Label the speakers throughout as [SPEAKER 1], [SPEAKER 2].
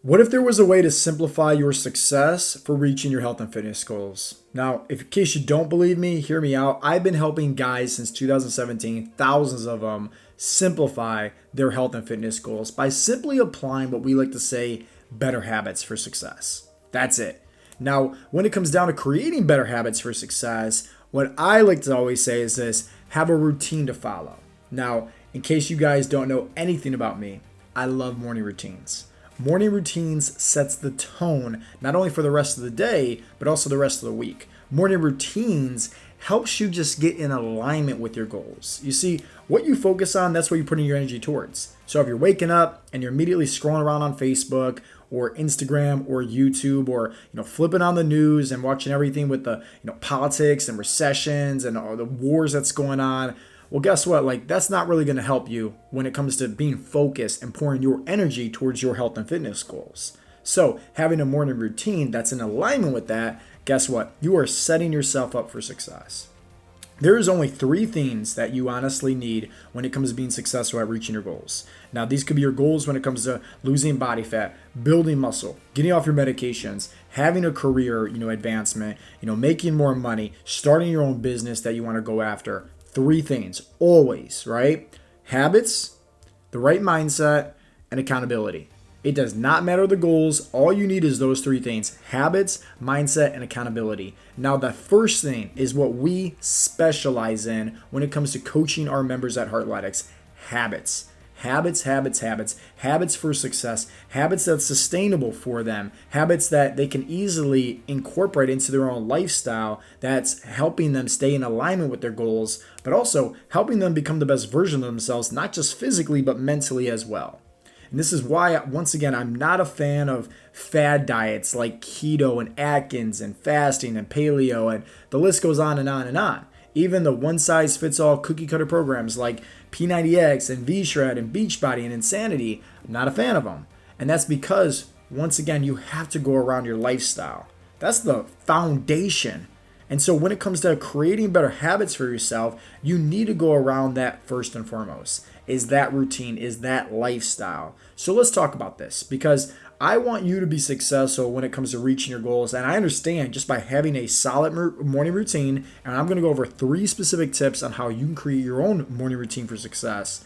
[SPEAKER 1] What if there was a way to simplify your success for reaching your health and fitness goals? Now, if in case you don't believe me, hear me out. I've been helping guys since 2017, thousands of them, simplify their health and fitness goals by simply applying what we like to say better habits for success. That's it. Now, when it comes down to creating better habits for success, what I like to always say is this: have a routine to follow. Now, in case you guys don't know anything about me, I love morning routines. Morning routines sets the tone not only for the rest of the day, but also the rest of the week. Morning routines helps you just get in alignment with your goals. You see, what you focus on, that's what you're putting your energy towards. So if you're waking up and you're immediately scrolling around on Facebook or Instagram or YouTube, or flipping on the news and watching everything with the politics and recessions and all the wars that's going on, well, guess what? That's not really going to help you when it comes to being focused and pouring your energy towards your health and fitness goals. So, having a morning routine that's in alignment with that, guess what? You are setting yourself up for success. There is only three things that you honestly need when it comes to being successful at reaching your goals. Now, these could be your goals when it comes to losing body fat, building muscle, getting off your medications, having a career, advancement, making more money, starting your own business that you want to go after. Three things, always, right? Habits, the right mindset, and accountability. It does not matter the goals. All you need is those three things: habits, mindset, and accountability. Now, the first thing is what we specialize in when it comes to coaching our members at Heartletics: habits. Habits, habits, habits, habits for success, habits that's sustainable for them, habits that they can easily incorporate into their own lifestyle, that's helping them stay in alignment with their goals, but also helping them become the best version of themselves, not just physically, but mentally as well. And this is why, once again, I'm not a fan of fad diets like keto and Atkins and fasting and paleo, and the list goes on and on and on. Even the one-size-fits-all cookie-cutter programs like P90X and V-Shred and Beachbody and Insanity, I'm not a fan of them. And that's because, once again, you have to go around your lifestyle. That's the foundation. And so when it comes to creating better habits for yourself, you need to go around that first and foremost. Is that routine, is that lifestyle? So let's talk about this, because I want you to be successful when it comes to reaching your goals. And I understand just by having a solid morning routine, and I'm going to go over 3 specific tips on how you can create your own morning routine for success.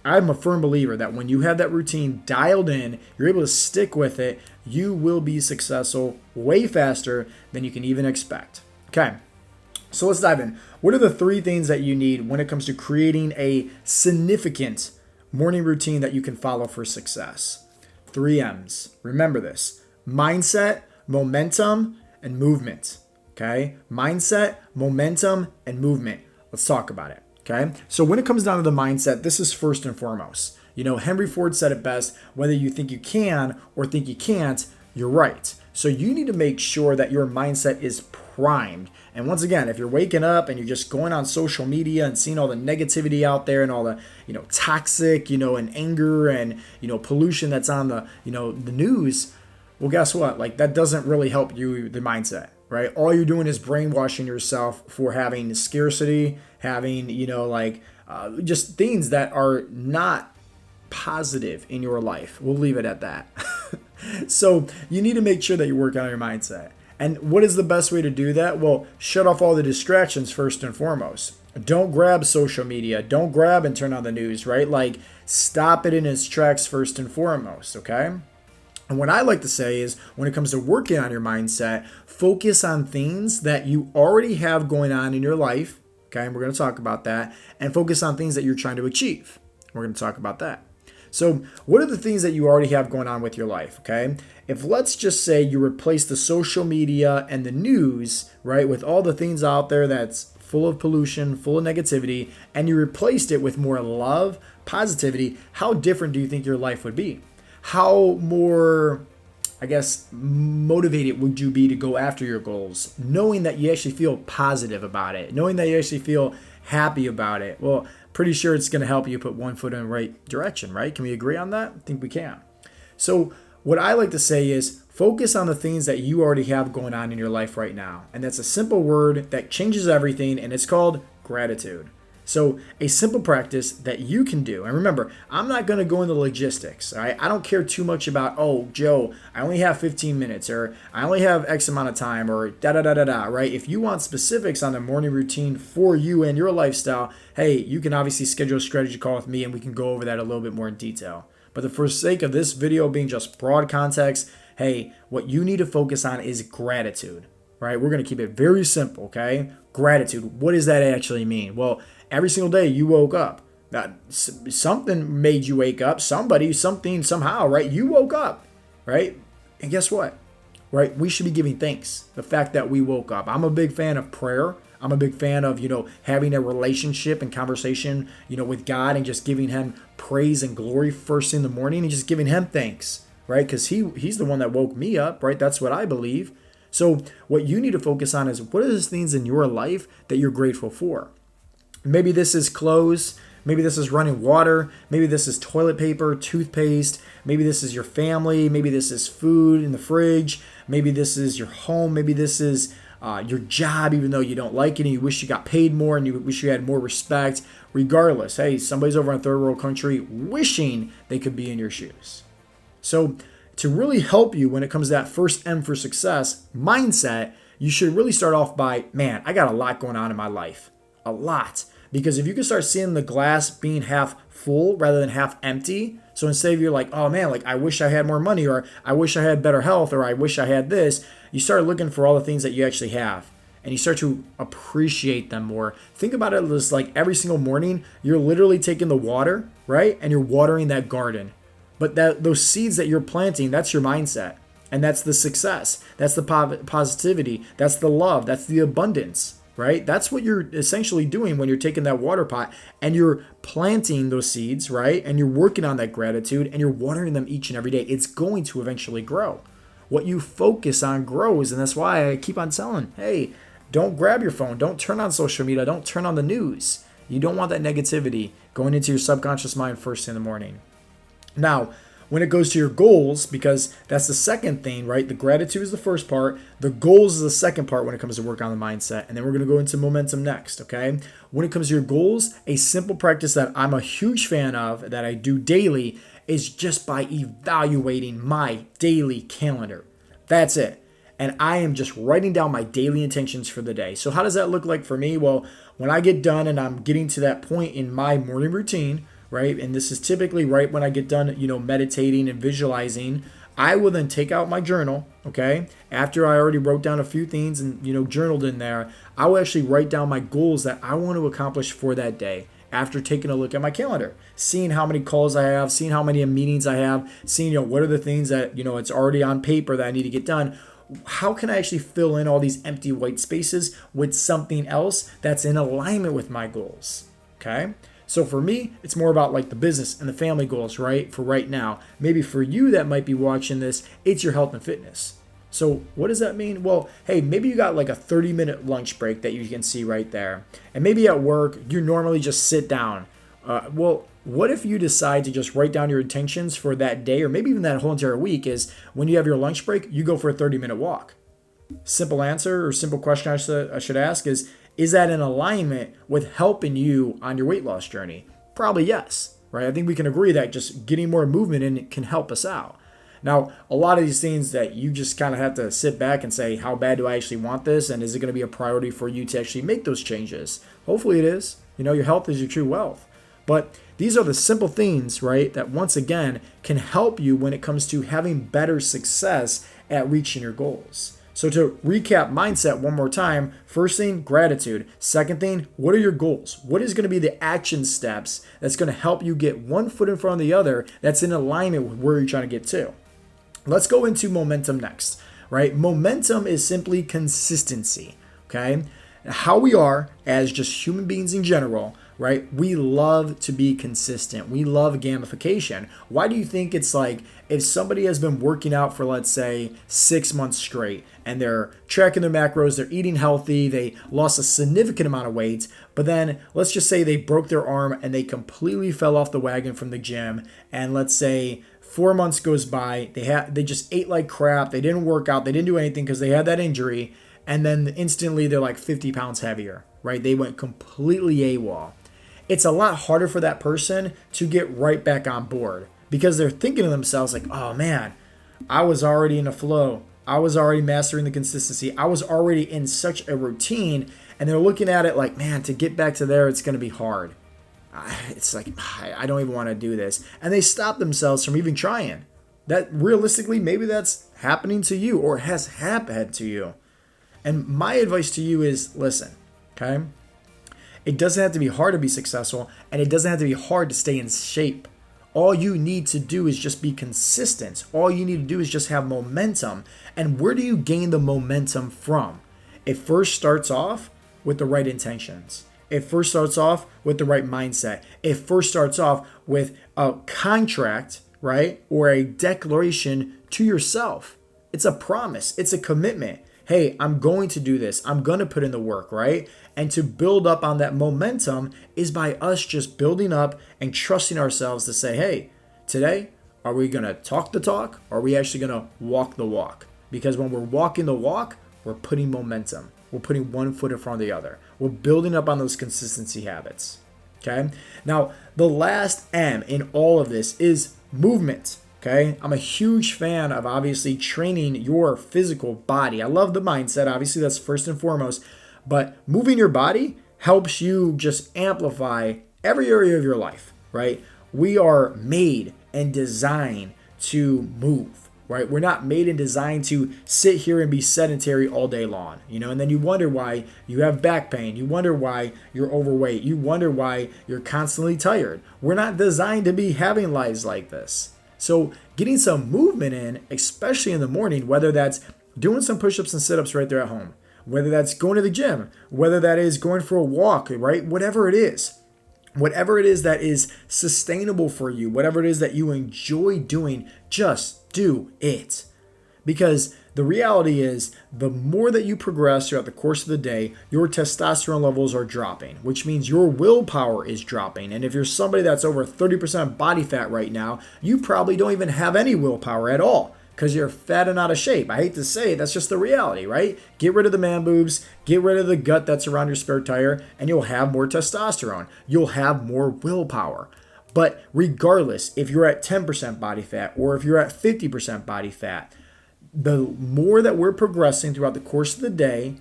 [SPEAKER 1] I'm a firm believer that when you have that routine dialed in, you're able to stick with it, you will be successful way faster than you can even expect. Okay, so let's dive in. What are the 3 things that you need when it comes to creating a significant morning routine that you can follow for success? 3 M's. Remember this: mindset, momentum, and movement. Okay? Mindset, momentum, and movement. Let's talk about it. Okay? So when it comes down to the mindset, this is first and foremost. Henry Ford said it best: whether you think you can or think you can't, you're right. So you need to make sure that your mindset is primed. And once again, if you're waking up and you're just going on social media and seeing all the negativity out there and all the, toxic, and anger and, pollution that's on the, the news, well, guess what? That doesn't really help you, the mindset, right? All you're doing is brainwashing yourself for having scarcity, having, just things that are not positive in your life. We'll leave it at that. So you need to make sure that you work on your mindset. And what is the best way to do that? Well, shut off all the distractions first and foremost. Don't grab social media. Don't grab and turn on the news, right? Stop it in its tracks first and foremost, okay? And what I like to say is, when it comes to working on your mindset, focus on things that you already have going on in your life, okay? And we're going to talk about that. And focus on things that you're trying to achieve. We're going to talk about that. So what are the things that you already have going on with your life, okay? If, let's just say, you replace the social media and the news, right, with all the things out there that's full of pollution, full of negativity, and you replaced it with more love, positivity, how different do you think your life would be? How more, motivated would you be to go after your goals, knowing that you actually feel positive about it, knowing that you actually feel happy about it? Well, pretty sure it's going to help you put one foot in the right direction, right? Can we agree on that? I think we can. So what I like to say is, focus on the things that you already have going on in your life right now. And that's a simple word that changes everything, and it's called gratitude. So a simple practice that you can do, and remember, I'm not going to go into logistics. All right? I don't care too much about, oh, Joe, I only have 15 minutes, or I only have X amount of time, or da da da da da. Right? If you want specifics on the morning routine for you and your lifestyle, hey, you can obviously schedule a strategy call with me, and we can go over that a little bit more in detail. But for the sake of this video being just broad context, hey, what you need to focus on is gratitude. Right? We're going to keep it very simple. Okay? Gratitude. What does that actually mean? Well, every single day you woke up. Something made you wake up. Somebody, something, somehow, right? You woke up, right? And guess what? Right? We should be giving thanks. The fact that we woke up. I'm a big fan of prayer. I'm a big fan of, having a relationship and conversation, with God and just giving him praise and glory first in the morning and just giving him thanks, right? Because he's the one that woke me up, right? That's what I believe. So what you need to focus on is what are those things in your life that you're grateful for? Maybe this is clothes. Maybe this is running water. Maybe this is toilet paper, toothpaste. Maybe this is your family. Maybe this is food in the fridge. Maybe this is your home. Maybe this is your job, even though you don't like it and you wish you got paid more and you wish you had more respect. Regardless, hey, somebody's over in a third world country wishing they could be in your shoes. So to really help you when it comes to that first M for success mindset, you should really start off by, man, I got a lot going on in my life. A lot. Because if you can start seeing the glass being half full rather than half empty, so instead of you're like, oh man, like I wish I had more money, or I wish I had better health, or I wish I had this, you start looking for all the things that you actually have. And you start to appreciate them more. Think about it as like every single morning, you're literally taking the water, right? And you're watering that garden. But those seeds that you're planting, that's your mindset. And that's the success. That's the positivity. That's the love. That's the abundance, right? That's what you're essentially doing when you're taking that water pot and you're planting those seeds, right? And you're working on that gratitude and you're watering them each and every day. It's going to eventually grow. What you focus on grows. And that's why I keep on telling, hey, don't grab your phone. Don't turn on social media. Don't turn on the news. You don't want that negativity going into your subconscious mind first thing in the morning. Now, when it goes to your goals, because that's the second thing, right? The gratitude is the first part. The goals is the second part when it comes to work on the mindset. And then we're going to go into momentum next, okay? When it comes to your goals, a simple practice that I'm a huge fan of, that I do daily, is just by evaluating my daily calendar. That's it. And I am just writing down my daily intentions for the day. So how does that look like for me? Well, when I get done and I'm getting to that point in my morning routine, right? And this is typically right when I get done, meditating and visualizing, I will then take out my journal, okay? After I already wrote down a few things and, journaled in there, I will actually write down my goals that I want to accomplish for that day after taking a look at my calendar, seeing how many calls I have, seeing how many meetings I have, seeing, what are the things that, it's already on paper that I need to get done. How can I actually fill in all these empty white spaces with something else that's in alignment with my goals, okay? So for me, it's more about like the business and the family goals, right? For right now. Maybe for you that might be watching this, it's your health and fitness. So what does that mean? Well, hey, maybe you got like a 30-minute lunch break that you can see right there. And maybe at work, you normally just sit down. Well, what if you decide to just write down your intentions for that day, or maybe even that whole entire week, is when you have your lunch break, you go for a 30-minute walk? Simple answer or simple question I should ask is that in alignment with helping you on your weight loss journey? Probably yes, right? I think we can agree that just getting more movement in it can help us out. Now, a lot of these things that you just kind of have to sit back and say, how bad do I actually want this? And is it going to be a priority for you to actually make those changes? Hopefully it is. Your health is your true wealth. But these are the simple things, right, that once again can help you when it comes to having better success at reaching your goals. So to recap mindset one more time, first thing, gratitude. Second thing, what are your goals? What is going to be the action steps that's going to help you get one foot in front of the other that's in alignment with where you're trying to get to? Let's go into momentum next, right? Momentum is simply consistency, okay? How we are as just human beings in general, right? We love to be consistent. We love gamification. Why do you think it's like if somebody has been working out for, let's say, 6 months straight and they're tracking their macros, they're eating healthy, they lost a significant amount of weight, but then let's just say they broke their arm and they completely fell off the wagon from the gym, and let's say 4 months goes by, they just ate like crap, they didn't work out, they didn't do anything because they had that injury, and then instantly they're like 50 pounds heavier, right? They went completely AWOL. it's a lot harder for that person to get right back on board because they're thinking to themselves like, oh man, I was already in a flow. I was already mastering the consistency. I was already in such a routine, and they're looking at it like, man, to get back to there, it's going to be hard. It's like, I don't even want to do this. And they stop themselves from even trying. That realistically, maybe that's happening to you or has happened to you. And my advice to you is listen, okay? It doesn't have to be hard to be successful, and it doesn't have to be hard to stay in shape. All you need to do is just be consistent. All you need to do is just have momentum. And where do you gain the momentum from? It first starts off with the right intentions. It first starts off with the right mindset. It first starts off with a contract, right? Or a declaration to yourself. It's a promise. It's a commitment. Hey, I'm going to do this. I'm going to put in the work, right? And to build up on that momentum is by us just building up and trusting ourselves to say, hey, today, are we going to talk the talk? Or are we actually going to walk the walk? Because when we're walking the walk, we're putting momentum. We're putting one foot in front of the other. We're building up on those consistency habits. Okay? Now, the last M in all of this is movement. Okay, I'm a huge fan of obviously training your physical body. I love the mindset. Obviously, that's first and foremost. But moving your body helps you just amplify every area of your life, right? We are made and designed to move, right? We're not made and designed to sit here and be sedentary all day long, and then you wonder why you have back pain. You wonder why you're overweight. You wonder why you're constantly tired. We're not designed to be having lives like this. So getting some movement in, especially in the morning, whether that's doing some push-ups and sit-ups right there at home, whether that's going to the gym, whether that is going for a walk, right? Whatever it is that is sustainable for you, whatever it is that you enjoy doing, just do it. Because the reality is, the more that you progress throughout the course of the day, your testosterone levels are dropping, which means your willpower is dropping. And if you're somebody that's over 30% body fat right now, you probably don't even have any willpower at all because you're fat and out of shape. I hate to say it, that's just the reality, right? Get rid of the man boobs, get rid of the gut that's around your spare tire, and you'll have more testosterone. You'll have more willpower. But regardless, if you're at 10% body fat or if you're at 50% body fat, the more that we're progressing throughout the course of the day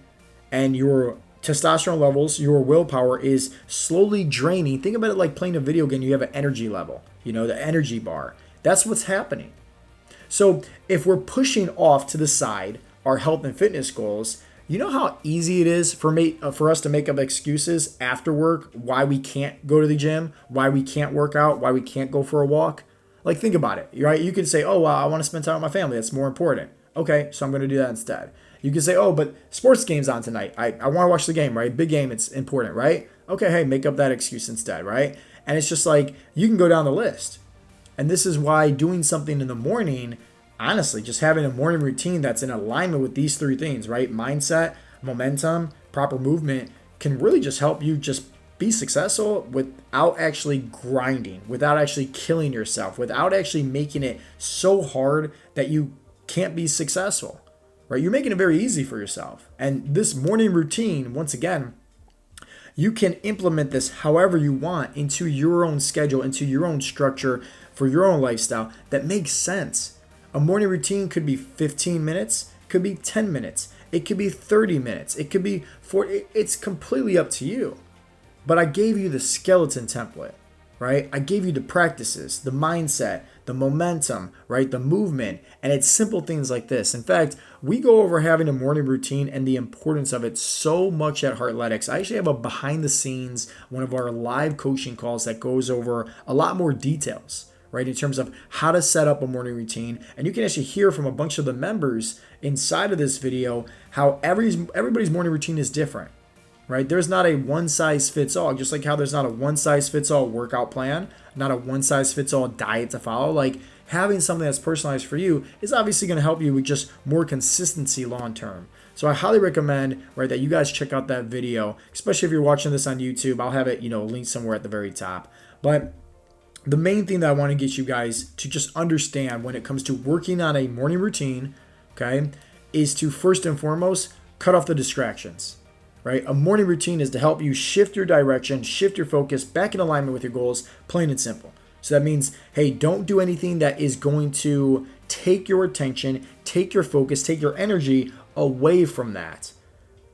[SPEAKER 1] and your testosterone levels, your willpower is slowly draining. Think about it like playing a video game. You have an energy level, the energy bar. That's what's happening. So if we're pushing off to the side our health and fitness goals, you know how easy it is for us to make up excuses after work why we can't go to the gym, why we can't work out, why we can't go for a walk? Like, think about it, right? You can say, oh, well, I want to spend time with my family. That's more important. Okay, so I'm going to do that instead. You can say, oh, but sports game's on tonight. I want to watch the game, right? Big game, it's important, right? Okay, hey, make up that excuse instead, right? And it's just like, you can go down the list. And this is why doing something in the morning, honestly, just having a morning routine that's in alignment with these three things, right? Mindset, momentum, proper movement can really just help you just be successful without actually grinding, without actually killing yourself, without actually making it so hard that you can't be successful, right? You're making it very easy for yourself. And this morning routine, once again, you can implement this however you want into your own schedule, into your own structure for your own lifestyle that makes sense. A morning routine could be 15 minutes, could be 10 minutes, it could be 30 minutes, it could be 40. It's completely up to you. But I gave you the skeleton template, right? I gave you the practices, the mindset, the momentum, right? The movement, and it's simple things like this. In fact, we go over having a morning routine and the importance of it so much at Heartletics. I actually have a behind the scenes, one of our live coaching calls that goes over a lot more details, right? In terms of how to set up a morning routine. And you can actually hear from a bunch of the members inside of this video how everybody's morning routine is different. Right? There's not a one size fits all, just like how there's not a one size fits all workout plan, not a one size fits all diet to follow. Like, having something that's personalized for you is obviously going to help you with just more consistency long term. So I highly recommend, right, that you guys check out that video, especially if you're watching this on YouTube. I'll have it, linked somewhere at the very top. But the main thing that I want to get you guys to just understand when it comes to working on a morning routine, okay, is to first and foremost cut off the distractions. right? A morning routine is to help you shift your direction, shift your focus back in alignment with your goals, plain and simple. So that means, hey, don't do anything that is going to take your attention, take your focus, take your energy away from that.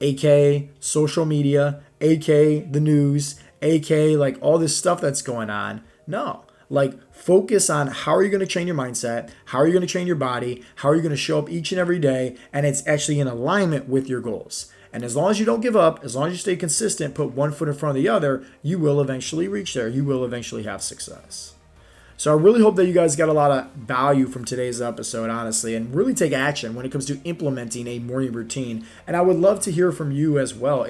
[SPEAKER 1] AK social media, AK the news, AK like all this stuff that's going on. No, like focus on how are you going to train your mindset? How are you going to train your body? How are you going to show up each and every day? And it's actually in alignment with your goals. And as long as you don't give up, as long as you stay consistent, put one foot in front of the other, you will eventually reach there. You will eventually have success. So I really hope that you guys got a lot of value from today's episode, honestly, and really take action when it comes to implementing a morning routine. And I would love to hear from you as well.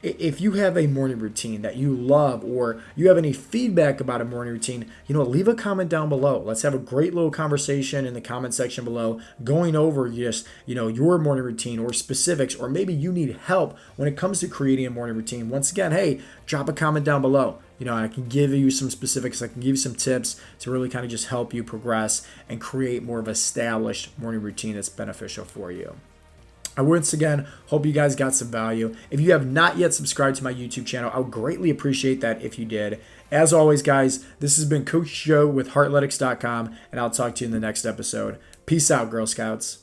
[SPEAKER 1] If you have a morning routine that you love or you have any feedback about a morning routine, leave a comment down below. Let's have a great little conversation in the comment section below going over just, your morning routine or specifics, or maybe you need help when it comes to creating a morning routine. Once again, hey, drop a comment down below. I can give you some specifics. I can give you some tips to really kind of just help you progress and create more of an established morning routine that's beneficial for you. I once again hope you guys got some value. If you have not yet subscribed to my YouTube channel, I would greatly appreciate that if you did. As always, guys, this has been Coach Joe with Heartletics.com, and I'll talk to you in the next episode. Peace out, Girl Scouts.